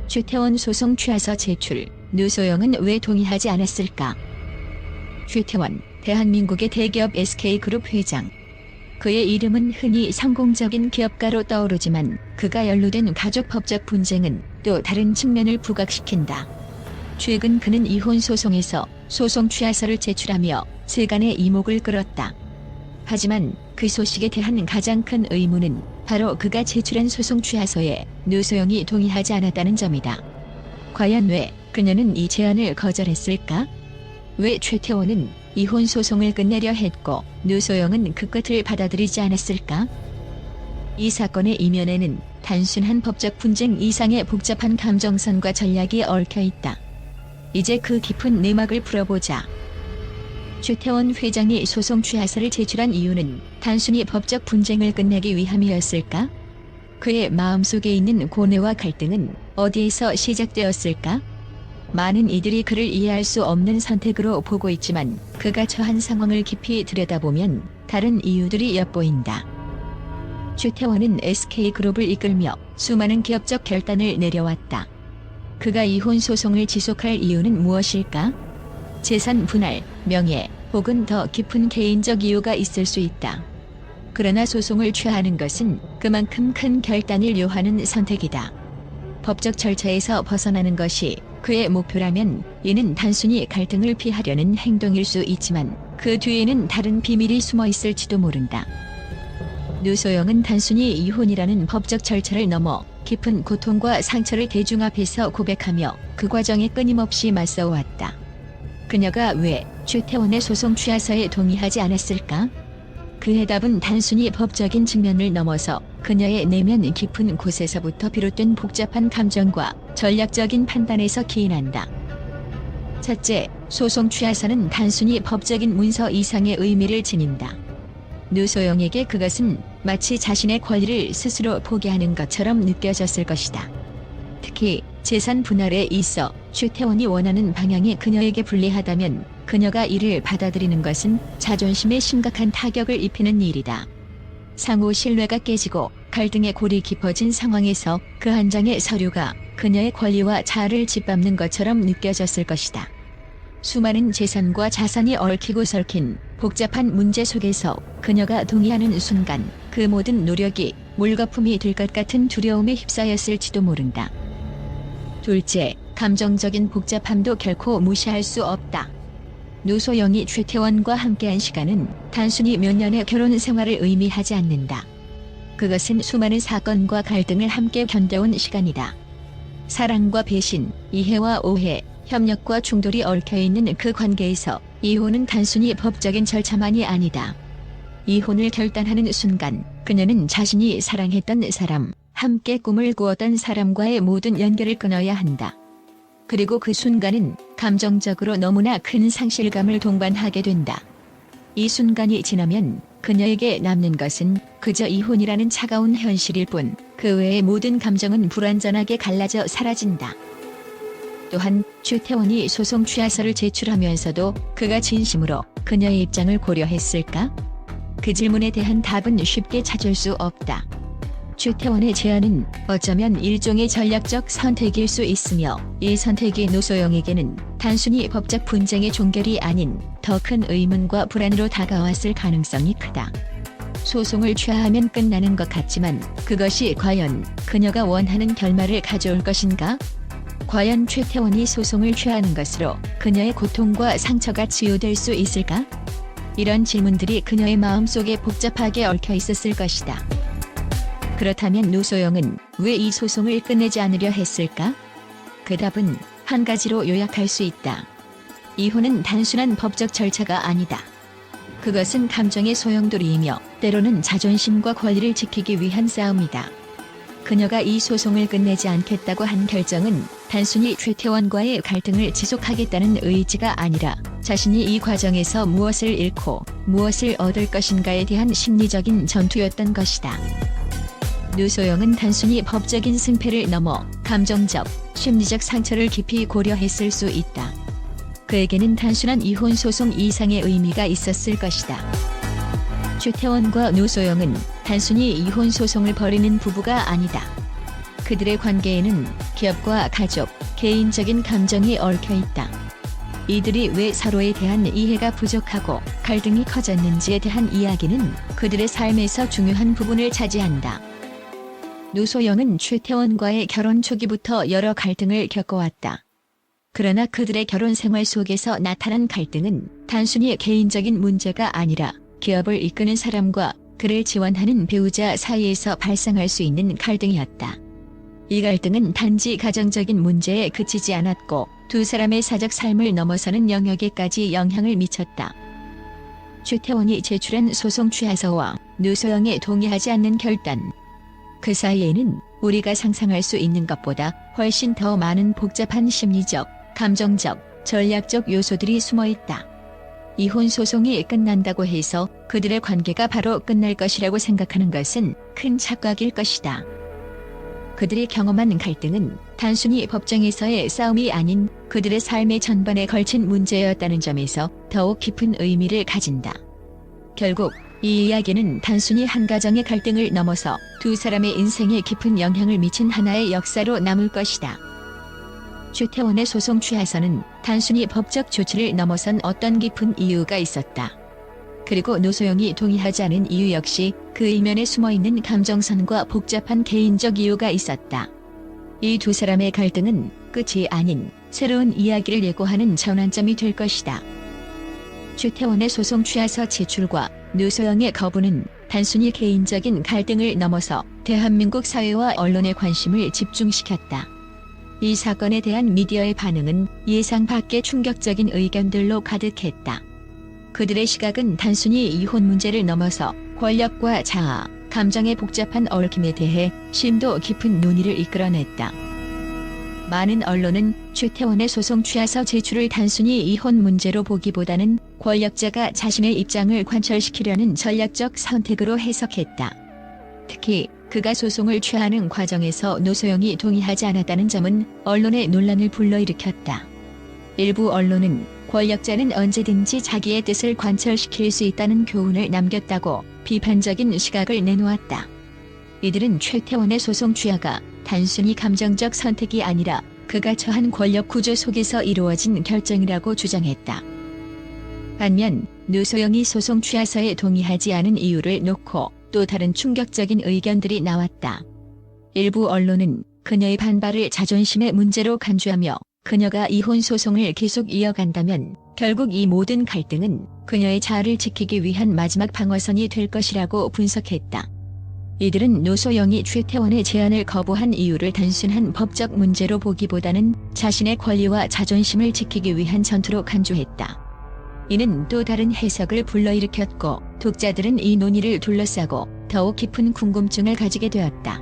최태원 소송 취하서 제출, 노소영은 왜 동의하지 않았을까? 최태원, 대한민국의 대기업 SK그룹 회장. 그의 이름은 흔히 성공적인 기업가로 떠오르지만 그가 연루된 가족법적 분쟁은 또 다른 측면을 부각시킨다. 최근 그는 이혼 소송에서 소송 취하서를 제출하며 세간의 이목을 끌었다. 하지만 그 소식에 대한 가장 큰 의문은 바로 그가 제출한 소송 취하서에 노소영이 동의하지 않았다는 점이다. 과연 왜 그녀는 이 제안을 거절했을까? 왜 최태원은 이혼 소송을 끝내려 했고 노소영은 그 끝을 받아들이지 않았을까? 이 사건의 이면에는 단순한 법적 분쟁 이상의 복잡한 감정선과 전략이 얽혀 있다. 이제 그 깊은 내막을 풀어보자. 최태원 회장이 소송 취하서를 제출한 이유는 단순히 법적 분쟁을 끝내기 위함이었을까? 그의 마음속에 있는 고뇌와 갈등은 어디에서 시작되었을까? 많은 이들이 그를 이해할 수 없는 선택으로 보고 있지만 그가 처한 상황을 깊이 들여다보면 다른 이유들이 엿보인다. 최태원은 SK그룹을 이끌며 수많은 기업적 결단을 내려왔다. 그가 이혼 소송을 지속할 이유는 무엇일까? 재산 분할, 명예, 혹은 더 깊은 개인적 이유가 있을 수 있다. 그러나 소송을 취하는 것은 그만큼 큰 결단을 요하는 선택이다. 법적 절차에서 벗어나는 것이 그의 목표라면 이는 단순히 갈등을 피하려는 행동일 수 있지만 그 뒤에는 다른 비밀이 숨어 있을지도 모른다. 노소영은 단순히 이혼이라는 법적 절차를 넘어 깊은 고통과 상처를 대중 앞에서 고백하며 그 과정에 끊임없이 맞서왔다. 그녀가 왜 최태원의 소송 취하서에 동의하지 않았을까? 그 해답은 단순히 법적인 측면을 넘어서 그녀의 내면 깊은 곳에서부터 비롯된 복잡한 감정과 전략적인 판단에서 기인한다. 첫째, 소송 취하서는 단순히 법적인 문서 이상의 의미를 지닌다. 노소영에게 그것은 마치 자신의 권리를 스스로 포기하는 것처럼 느껴졌을 것이다. 특히 재산 분할에 있어 최태원이 원하는 방향이 그녀에게 불리하다면 그녀가 이를 받아들이는 것은 자존심에 심각한 타격을 입히는 일이다. 상호 신뢰가 깨지고 갈등의 골이 깊어진 상황에서 그 한 장의 서류가 그녀의 권리와 자아를 짓밟는 것처럼 느껴졌을 것이다. 수많은 재산과 자산이 얽히고 설킨 복잡한 문제 속에서 그녀가 동의하는 순간 그 모든 노력이 물거품이 될 것 같은 두려움에 휩싸였을지도 모른다. 둘째, 감정적인 복잡함도 결코 무시할 수 없다. 노소영이 최태원과 함께한 시간은 단순히 몇 년의 결혼 생활을 의미하지 않는다. 그것은 수많은 사건과 갈등을 함께 견뎌온 시간이다. 사랑과 배신, 이해와 오해, 협력과 충돌이 얽혀있는 그 관계에서 이혼은 단순히 법적인 절차만이 아니다. 이혼을 결단하는 순간 그녀는 자신이 사랑했던 사람, 함께 꿈을 꾸었던 사람과의 모든 연결을 끊어야 한다. 그리고 그 순간은 감정적으로 너무나 큰 상실감을 동반하게 된다. 이 순간이 지나면 그녀에게 남는 것은 그저 이혼이라는 차가운 현실일 뿐 그 외의 모든 감정은 불완전하게 갈라져 사라진다. 또한 최태원이 소송 취하서를 제출하면서도 그가 진심으로 그녀의 입장을 고려했을까? 그 질문에 대한 답은 쉽게 찾을 수 없다. 최태원의 제안은 어쩌면 일종의 전략적 선택일 수 있으며 이 선택이 노소영에게는 단순히 법적 분쟁의 종결이 아닌 더 큰 의문과 불안으로 다가왔을 가능성이 크다. 소송을 취하하면 끝나는 것 같지만 그것이 과연 그녀가 원하는 결말을 가져올 것인가? 과연 최태원이 소송을 취하는 것으로 그녀의 고통과 상처가 치유될 수 있을까? 이런 질문들이 그녀의 마음속에 복잡하게 얽혀 있었을 것이다. 그렇다면 노소영은 왜 이 소송을 끝내지 않으려 했을까? 그 답은 한 가지로 요약할 수 있다. 이혼은 단순한 법적 절차가 아니다. 그것은 감정의 소용돌이이며 때로는 자존심과 권리를 지키기 위한 싸움이다. 그녀가 이 소송을 끝내지 않겠다고 한 결정은 단순히 최태원과의 갈등을 지속하겠다는 의지가 아니라 자신이 이 과정에서 무엇을 잃고 무엇을 얻을 것인가에 대한 심리적인 전투였던 것이다. 노소영은 단순히 법적인 승패를 넘어 감정적, 심리적 상처를 깊이 고려했을 수 있다. 그에게는 단순한 이혼 소송 이상의 의미가 있었을 것이다. 최태원과 노소영은 단순히 이혼 소송을 벌이는 부부가 아니다. 그들의 관계에는 기업과 가족, 개인적인 감정이 얽혀 있다. 이들이 왜 서로에 대한 이해가 부족하고 갈등이 커졌는지에 대한 이야기는 그들의 삶에서 중요한 부분을 차지한다. 노소영은 최태원과의 결혼 초기부터 여러 갈등을 겪어왔다. 그러나 그들의 결혼 생활 속에서 나타난 갈등은 단순히 개인적인 문제가 아니라 기업을 이끄는 사람과 그를 지원하는 배우자 사이에서 발생할 수 있는 갈등이었다. 이 갈등은 단지 가정적인 문제에 그치지 않았고 두 사람의 사적 삶을 넘어서는 영역에까지 영향을 미쳤다. 최태원이 제출한 소송 취하서와 노소영의 동의하지 않는 결단. 그 사이에는 우리가 상상할 수 있는 것보다 훨씬 더 많은 복잡한 심리적, 감정적, 전략적 요소들이 숨어 있다. 이혼 소송이 끝난다고 해서 그들의 관계가 바로 끝날 것이라고 생각하는 것은 큰 착각일 것이다. 그들이 경험한 갈등은 단순히 법정에서의 싸움이 아닌 그들의 삶의 전반에 걸친 문제였다는 점에서 더욱 깊은 의미를 가진다. 결국 이 이야기는 단순히 한 가정의 갈등을 넘어서 두 사람의 인생에 깊은 영향을 미친 하나의 역사로 남을 것이다. 최태원의 소송 취하서는 단순히 법적 조치를 넘어선 어떤 깊은 이유가 있었다. 그리고 노소영이 동의하지 않은 이유 역시 그 이면에 숨어있는 감정선과 복잡한 개인적 이유가 있었다. 이 두 사람의 갈등은 끝이 아닌 새로운 이야기를 예고하는 전환점이 될 것이다. 최태원의 소송 취하서 제출과 노소영의 거부는 단순히 개인적인 갈등을 넘어서 대한민국 사회와 언론의 관심을 집중시켰다. 이 사건에 대한 미디어의 반응은 예상 밖의 충격적인 의견들로 가득했다. 그들의 시각은 단순히 이혼 문제를 넘어서 권력과 자아, 감정의 복잡한 얽힘에 대해 심도 깊은 논의를 이끌어냈다. 많은 언론은 최태원의 소송 취하서 제출을 단순히 이혼 문제로 보기보다는 권력자가 자신의 입장을 관철시키려는 전략적 선택으로 해석했다. 특히 그가 소송을 취하는 과정에서 노소영이 동의하지 않았다는 점은 언론의 논란을 불러일으켰다. 일부 언론은 권력자는 언제든지 자기의 뜻을 관철시킬 수 있다는 교훈을 남겼다고 비판적인 시각을 내놓았다. 이들은 최태원의 소송 취하가 단순히 감정적 선택이 아니라 그가 처한 권력 구조 속에서 이루어진 결정이라고 주장했다. 반면 노소영이 소송 취하서에 동의하지 않은 이유를 놓고 또 다른 충격적인 의견들이 나왔다. 일부 언론은 그녀의 반발을 자존심의 문제로 간주하며 그녀가 이혼 소송을 계속 이어간다면 결국 이 모든 갈등은 그녀의 자아를 지키기 위한 마지막 방어선이 될 것이라고 분석했다. 이들은 노소영이 최태원의 제안을 거부한 이유를 단순한 법적 문제로 보기보다는 자신의 권리와 자존심을 지키기 위한 전투로 간주했다. 이는 또 다른 해석을 불러일으켰고 독자들은 이 논의를 둘러싸고 더욱 깊은 궁금증을 가지게 되었다.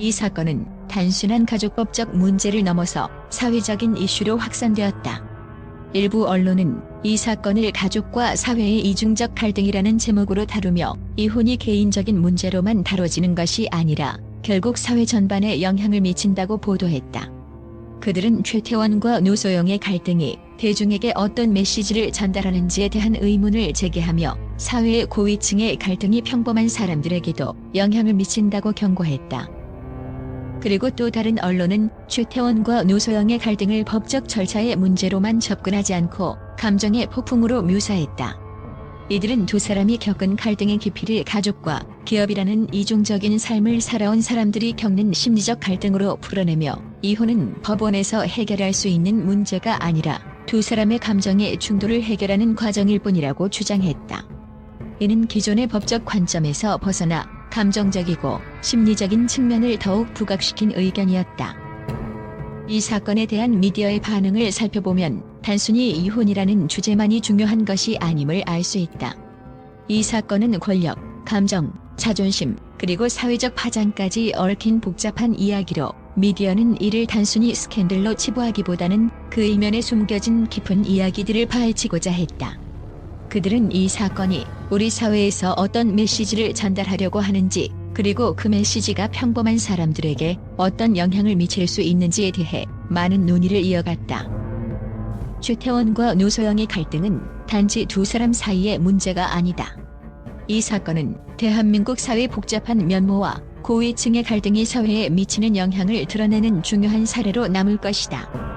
이 사건은 단순한 가족법적 문제를 넘어서 사회적인 이슈로 확산되었다. 일부 언론은 이 사건을 가족과 사회의 이중적 갈등이라는 제목으로 다루며 이혼이 개인적인 문제로만 다뤄지는 것이 아니라 결국 사회 전반에 영향을 미친다고 보도했다. 그들은 최태원과 노소영의 갈등이 대중에게 어떤 메시지를 전달하는지에 대한 의문을 제기하며 사회의 고위층의 갈등이 평범한 사람들에게도 영향을 미친다고 경고했다. 그리고 또 다른 언론은 최태원과 노소영의 갈등을 법적 절차의 문제로만 접근하지 않고 감정의 폭풍으로 묘사했다. 이들은 두 사람이 겪은 갈등의 깊이를 가족과 기업이라는 이중적인 삶을 살아온 사람들이 겪는 심리적 갈등으로 풀어내며 이혼은 법원에서 해결할 수 있는 문제가 아니라 두 사람의 감정의 충돌을 해결하는 과정일 뿐이라고 주장했다. 이는 기존의 법적 관점에서 벗어나 감정적이고 심리적인 측면을 더욱 부각시킨 의견이었다. 이 사건에 대한 미디어의 반응을 살펴보면 단순히 이혼이라는 주제만이 중요한 것이 아님을 알 수 있다. 이 사건은 권력, 감정, 자존심, 그리고 사회적 파장까지 얽힌 복잡한 이야기로 미디어는 이를 단순히 스캔들로 치부하기보다는 그 이면에 숨겨진 깊은 이야기들을 파헤치고자 했다. 그들은 이 사건이 우리 사회에서 어떤 메시지를 전달하려고 하는지, 그리고 그 메시지가 평범한 사람들에게 어떤 영향을 미칠 수 있는지에 대해 많은 논의를 이어갔다. 최태원과 노소영의 갈등은 단지 두 사람 사이의 문제가 아니다. 이 사건은 대한민국 사회 복잡한 면모와 고위층의 갈등이 사회에 미치는 영향을 드러내는 중요한 사례로 남을 것이다.